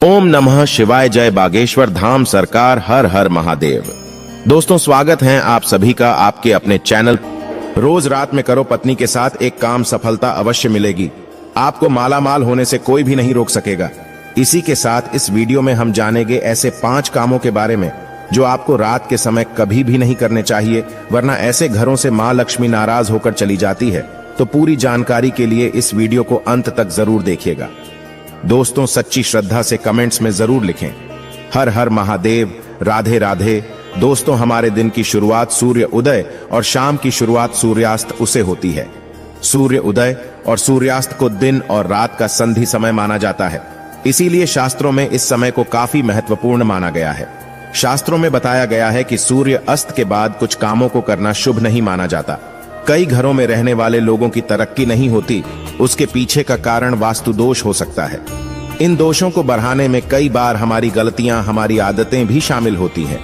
ओम नमः शिवाय। जय बागेश्वर धाम सरकार। हर हर महादेव। दोस्तों, स्वागत है आप सभी का आपके अपने चैनल। रोज रात में करो पत्नी के साथ एक काम, सफलता अवश्य मिलेगी। आपको मालामाल होने से कोई भी नहीं रोक सकेगा। इसी के साथ इस वीडियो में हम जानेंगे ऐसे 5 कामों के बारे में जो आपको रात के समय कभी भी नहीं करने चाहिए, वरना ऐसे घरों से मां लक्ष्मी नाराज होकर चली जाती है। तो पूरी जानकारी के लिए इस वीडियो को अंत तक जरूर देखिएगा। दोस्तों, सच्ची श्रद्धा से कमेंट्स में जरूर लिखें हर हर महादेव, राधे राधे। दोस्तों, हमारे दिन की शुरुआत सूर्य उदय और शाम की शुरुआत सूर्यास्त उसे होती है। सूर्य उदय और सूर्यास्त को दिन और रात का संधि समय माना जाता है। इसीलिए शास्त्रों में इस समय को काफी महत्वपूर्ण माना गया है। शास्त्रों में बताया गया है कि सूर्य अस्त के बाद कुछ कामों को करना शुभ नहीं माना जाता। कई घरों में रहने वाले लोगों की तरक्की नहीं होती, उसके पीछे का कारण वास्तु दोष हो सकता है। इन दोषों को बढ़ाने में कई बार हमारी गलतियां, हमारी आदतें भी शामिल होती हैं।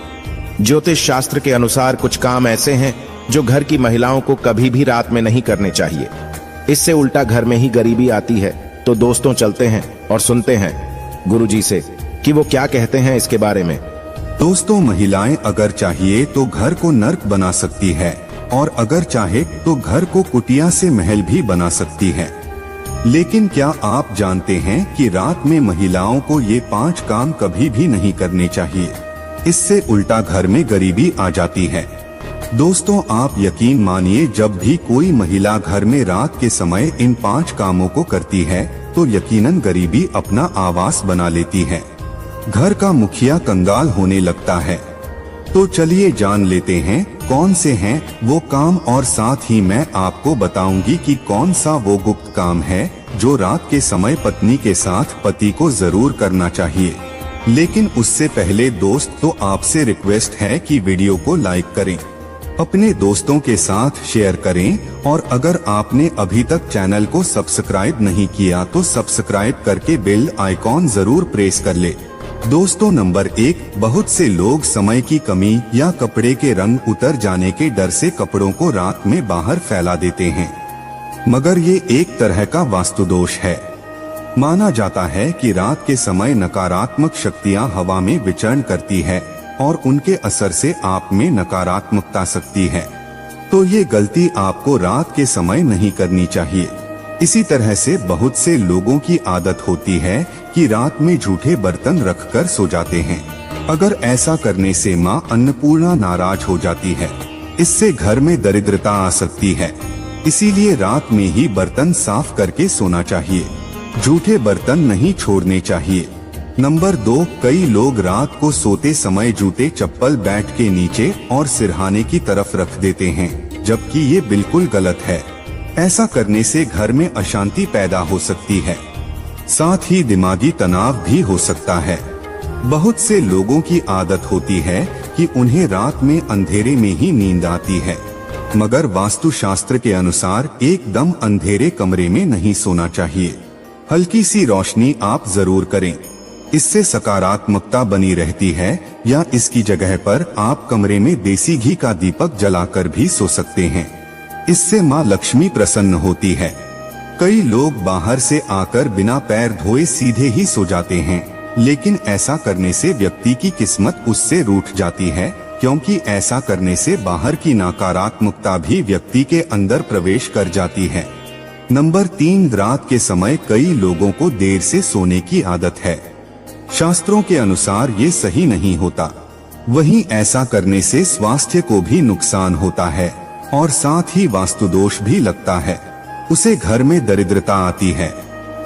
ज्योतिष शास्त्र के अनुसार कुछ काम ऐसे हैं जो घर की महिलाओं को कभी भी रात में नहीं करने चाहिए। इससे उल्टा घर में ही गरीबी आती है। तो दोस्तों, चलते हैं और सुनते हैं गुरुजी से कि वो क्या कहते हैं इसके बारे में। दोस्तों, महिलाएं अगर चाहिए तो घर को नर्क बना सकती है और अगर चाहे तो घर को कुटिया से महल भी बना सकती है। लेकिन क्या आप जानते हैं कि रात में महिलाओं को ये 5 काम कभी भी नहीं करने चाहिए। इससे उल्टा घर में गरीबी आ जाती है। दोस्तों, आप यकीन मानिए, जब भी कोई महिला घर में रात के समय इन 5 कामों को करती है तो यकीनन गरीबी अपना आवास बना लेती है। घर का मुखिया कंगाल होने लगता है। तो चलिए जान लेते हैं कौन से हैं वो काम, और साथ ही मैं आपको बताऊंगी कि कौन सा वो गुप्त काम है जो रात के समय पत्नी के साथ पति को जरूर करना चाहिए। लेकिन उससे पहले दोस्त, तो आपसे रिक्वेस्ट है कि वीडियो को लाइक करें, अपने दोस्तों के साथ शेयर करें, और अगर आपने अभी तक चैनल को सब्सक्राइब नहीं किया तो सब्सक्राइब करके बेल आइकॉन जरूर प्रेस कर ले। दोस्तों, नंबर 1, बहुत से लोग समय की कमी या कपड़े के रंग उतर जाने के डर से कपड़ों को रात में बाहर फैला देते हैं, मगर ये एक तरह का वास्तु दोष है। माना जाता है कि रात के समय नकारात्मक शक्तियां हवा में विचरण करती है और उनके असर से आप में नकारात्मकता सकती है। तो ये गलती आपको रात के समय नहीं करनी चाहिए। इसी तरह से बहुत से लोगों की आदत होती है कि रात में झूठे बर्तन रखकर सो जाते हैं। अगर ऐसा करने से मां अन्नपूर्णा नाराज हो जाती है। इससे घर में दरिद्रता आ सकती है। इसीलिए रात में ही बर्तन साफ करके सोना चाहिए। झूठे बर्तन नहीं छोड़ने चाहिए। नंबर 2, कई लोग रात को सोते समय जूते चप्पल बेड के नीचे और सिरहाने की तरफ रख देते हैं, जबकि ये बिल्कुल गलत है। ऐसा करने से घर में अशांति पैदा हो सकती है, साथ ही दिमागी तनाव भी हो सकता है। बहुत से लोगों की आदत होती है कि उन्हें रात में अंधेरे में ही नींद आती है, मगर वास्तु शास्त्र के अनुसार एकदम अंधेरे कमरे में नहीं सोना चाहिए। हल्की सी रोशनी आप जरूर करें, इससे सकारात्मकता बनी रहती है। या इसकी जगह पर आप कमरे में देसी घी का दीपक जलाकर भी सो सकते हैं। इससे मां लक्ष्मी प्रसन्न होती है। कई लोग बाहर से आकर बिना पैर धोए सीधे ही सो जाते हैं, लेकिन ऐसा करने से व्यक्ति की किस्मत उससे रूठ जाती है, क्योंकि ऐसा करने से बाहर की नकारात्मकता भी व्यक्ति के अंदर प्रवेश कर जाती है। नंबर 3, रात के समय कई लोगों को देर से सोने की आदत है। शास्त्रों के अनुसार ये सही नहीं होता। वहीं ऐसा करने से स्वास्थ्य को भी नुकसान होता है और साथ ही वास्तु दोष भी लगता है। उसे घर में दरिद्रता आती है।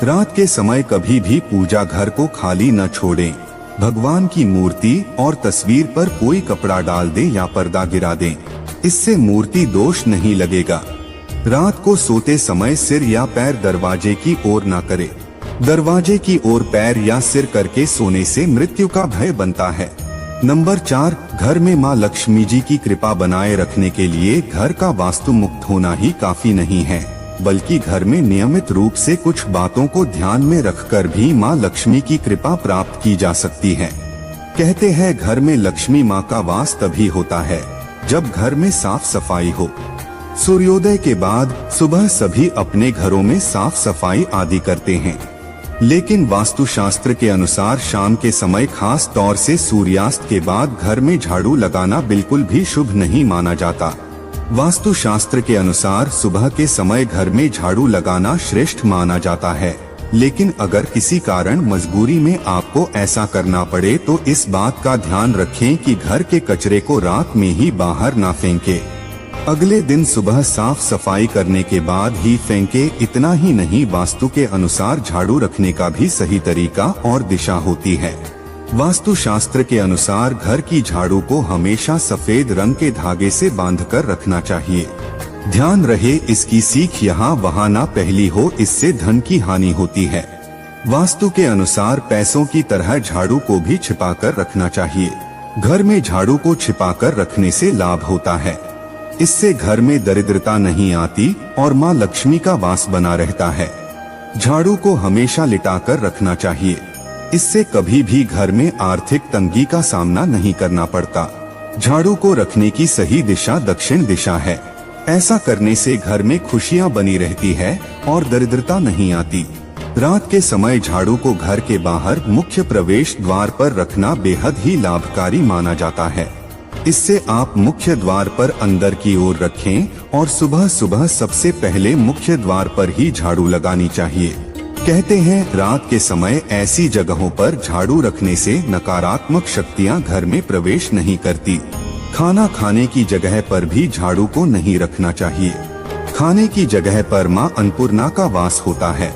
रात के समय कभी भी पूजा घर को खाली न छोड़ें। भगवान की मूर्ति और तस्वीर पर कोई कपड़ा डाल दें या पर्दा गिरा दें, इससे मूर्ति दोष नहीं लगेगा। रात को सोते समय सिर या पैर दरवाजे की ओर न करें। दरवाजे की ओर पैर या सिर करके सोने से मृत्यु का भय बनता है। नंबर 4, घर में मां लक्ष्मी जी की कृपा बनाए रखने के लिए घर का वास्तु मुक्त होना ही काफी नहीं है, बल्कि घर में नियमित रूप से कुछ बातों को ध्यान में रखकर भी मां लक्ष्मी की कृपा प्राप्त की जा सकती है। कहते हैं घर में लक्ष्मी मां का वास तभी होता है जब घर में साफ सफाई हो। सूर्योदय के बाद सुबह सभी अपने घरों में साफ सफाई आदि करते हैं। लेकिन वास्तुशास्त्र के अनुसार शाम के समय, खास तौर से सूर्यास्त के बाद, घर में झाड़ू लगाना बिल्कुल भी शुभ नहीं माना जाता। वास्तुशास्त्र के अनुसार सुबह के समय घर में झाड़ू लगाना श्रेष्ठ माना जाता है, लेकिन अगर किसी कारण मजबूरी में आपको ऐसा करना पड़े तो इस बात का ध्यान रखें कि घर के कचरे को रात में ही बाहर ना फेंके। अगले दिन सुबह साफ सफाई करने के बाद ही फेंके। इतना ही नहीं, वास्तु के अनुसार झाड़ू रखने का भी सही तरीका और दिशा होती है। वास्तुशास्त्र के अनुसार घर की झाड़ू को हमेशा सफेद रंग के धागे से बांधकर रखना चाहिए। ध्यान रहे, इसकी सीख यहाँ वहाँ ना फैली हो, इससे धन की हानि होती है। वास्तु के अनुसार पैसों की तरह झाड़ू को भी छिपाकर रखना चाहिए। घर में झाड़ू को छिपाकर रखने से लाभ होता है। इससे घर में दरिद्रता नहीं आती और माँ लक्ष्मी का वास बना रहता है। झाड़ू को हमेशा लिटाकर रखना चाहिए, इससे कभी भी घर में आर्थिक तंगी का सामना नहीं करना पड़ता। झाड़ू को रखने की सही दिशा दक्षिण दिशा है। ऐसा करने से घर में खुशियां बनी रहती है और दरिद्रता नहीं आती। रात के समय झाड़ू को घर के बाहर मुख्य प्रवेश द्वार पर रखना बेहद ही लाभकारी माना जाता है। इससे आप मुख्य द्वार पर अंदर की ओर रखें और सुबह सुबह सबसे पहले मुख्य द्वार पर ही झाड़ू लगानी चाहिए। कहते हैं रात के समय ऐसी जगहों पर झाड़ू रखने से नकारात्मक शक्तियां घर में प्रवेश नहीं करती। खाना खाने की जगह पर भी झाड़ू को नहीं रखना चाहिए। खाने की जगह पर मां अन्नपूर्णा का वास होता है।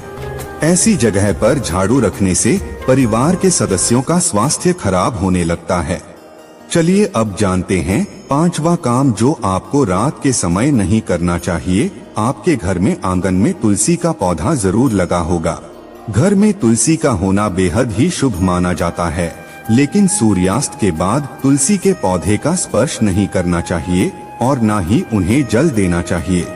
ऐसी जगह पर झाड़ू रखने से परिवार के सदस्यों का स्वास्थ्य खराब होने लगता है। चलिए अब जानते हैं पांचवा काम जो आपको रात के समय नहीं करना चाहिए। आपके घर में आंगन में तुलसी का पौधा जरूर लगा होगा। घर में तुलसी का होना बेहद ही शुभ माना जाता है, लेकिन सूर्यास्त के बाद तुलसी के पौधे का स्पर्श नहीं करना चाहिए और न ही उन्हें जल देना चाहिए।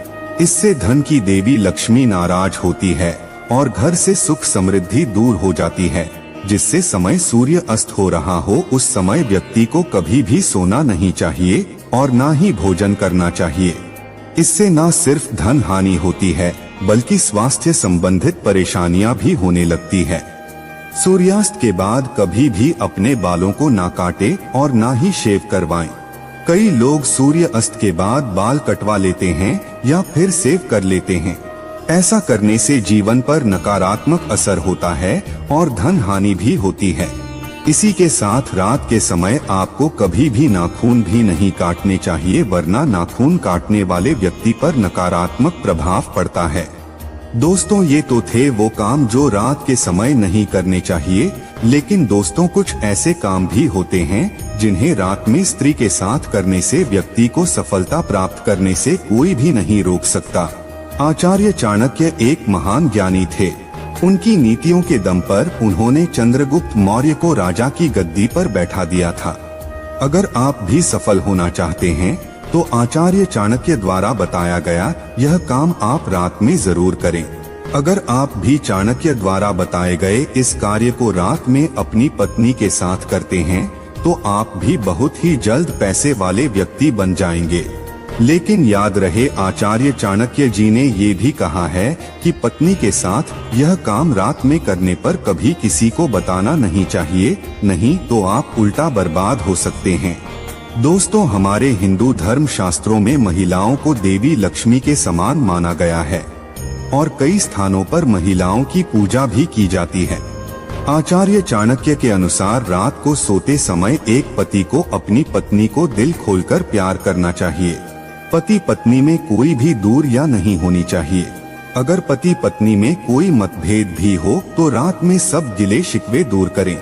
इससे धन की देवी लक्ष्मी नाराज होती है और घर से सुख समृद्धि दूर हो जाती है। जिससे समय सूर्य अस्त हो रहा हो उस समय व्यक्ति को कभी भी सोना नहीं चाहिए और न ही भोजन करना चाहिए। इससे न सिर्फ धन हानि होती है बल्कि स्वास्थ्य संबंधित परेशानियां भी होने लगती है। सूर्यास्त के बाद कभी भी अपने बालों को ना काटे और ना ही शेव करवाएं। कई लोग सूर्य अस्त के बाद बाल कटवा लेते हैं या फिर सेव कर लेते हैं। ऐसा करने से जीवन पर नकारात्मक असर होता है और धन हानि भी होती है। इसी के साथ रात के समय आपको कभी भी नाखून भी नहीं काटने चाहिए, वरना नाखून काटने वाले व्यक्ति पर नकारात्मक प्रभाव पड़ता है। दोस्तों, ये तो थे वो काम जो रात के समय नहीं करने चाहिए, लेकिन दोस्तों कुछ ऐसे काम भी होते हैं जिन्हें रात में स्त्री के साथ करने से व्यक्ति को सफलता प्राप्त करने से कोई भी नहीं रोक सकता। आचार्य चाणक्य एक महान ज्ञानी थे। उनकी नीतियों के दम पर उन्होंने चंद्रगुप्त मौर्य को राजा की गद्दी पर बैठा दिया था। अगर आप भी सफल होना चाहते हैं तो आचार्य चाणक्य द्वारा बताया गया यह काम आप रात में जरूर करें। अगर आप भी चाणक्य द्वारा बताए गए इस कार्य को रात में अपनी पत्नी के साथ करते हैं तो आप भी बहुत ही जल्द पैसे वाले व्यक्ति बन जाएंगे। लेकिन याद रहे, आचार्य चाणक्य जी ने ये भी कहा है कि पत्नी के साथ यह काम रात में करने पर कभी किसी को बताना नहीं चाहिए, नहीं तो आप उल्टा बर्बाद हो सकते हैं। दोस्तों, हमारे हिंदू धर्म शास्त्रों में महिलाओं को देवी लक्ष्मी के समान माना गया है और कई स्थानों पर महिलाओं की पूजा भी की जाती है। आचार्य चाणक्य के अनुसार रात को सोते समय एक पति को अपनी पत्नी को दिल खोलकर प्यार करना चाहिए। पति पत्नी में कोई भी दूर या नहीं होनी चाहिए। अगर पति पत्नी में कोई मतभेद भी हो तो रात में सब गिले शिकवे दूर करें।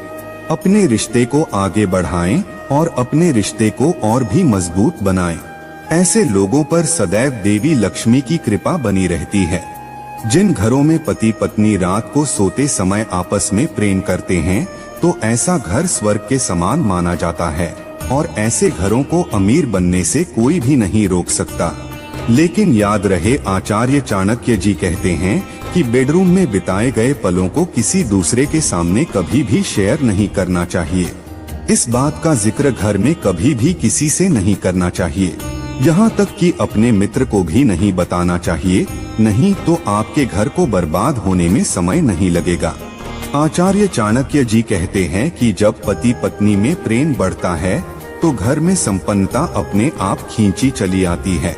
अपने रिश्ते को आगे बढ़ाएं और अपने रिश्ते को और भी मजबूत बनाएं। ऐसे लोगों पर सदैव देवी लक्ष्मी की कृपा बनी रहती है। जिन घरों में पति पत्नी रात को सोते समय आपस में प्रेम करते हैं तो ऐसा घर स्वर्ग के समान माना जाता है और ऐसे घरों को अमीर बनने से कोई भी नहीं रोक सकता। लेकिन याद रहे, आचार्य चाणक्य जी कहते हैं कि बेडरूम में बिताए गए पलों को किसी दूसरे के सामने कभी भी शेयर नहीं करना चाहिए। इस बात का जिक्र घर में कभी भी किसी से नहीं करना चाहिए, यहाँ तक कि अपने मित्र को भी नहीं बताना चाहिए, नहीं तो आपके घर को बर्बाद होने में समय नहीं लगेगा। आचार्य चाणक्य जी कहते हैं कि जब पति पत्नी में प्रेम बढ़ता है तो घर में संपन्नता अपने आप खींची चली आती है।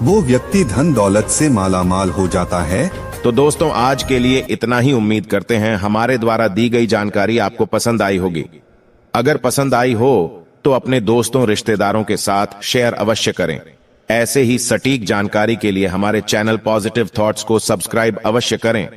वो व्यक्ति धन दौलत से मालामाल हो जाता है। तो दोस्तों आज के लिए इतना ही। उम्मीद करते हैं हमारे द्वारा दी गई जानकारी आपको पसंद आई होगी। अगर पसंद आई हो तो अपने दोस्तों रिश्तेदारों के साथ शेयर अवश्य करें। ऐसे ही सटीक जानकारी के लिए हमारे चैनल पॉजिटिव थॉट्स को सब्सक्राइब अवश्य करें।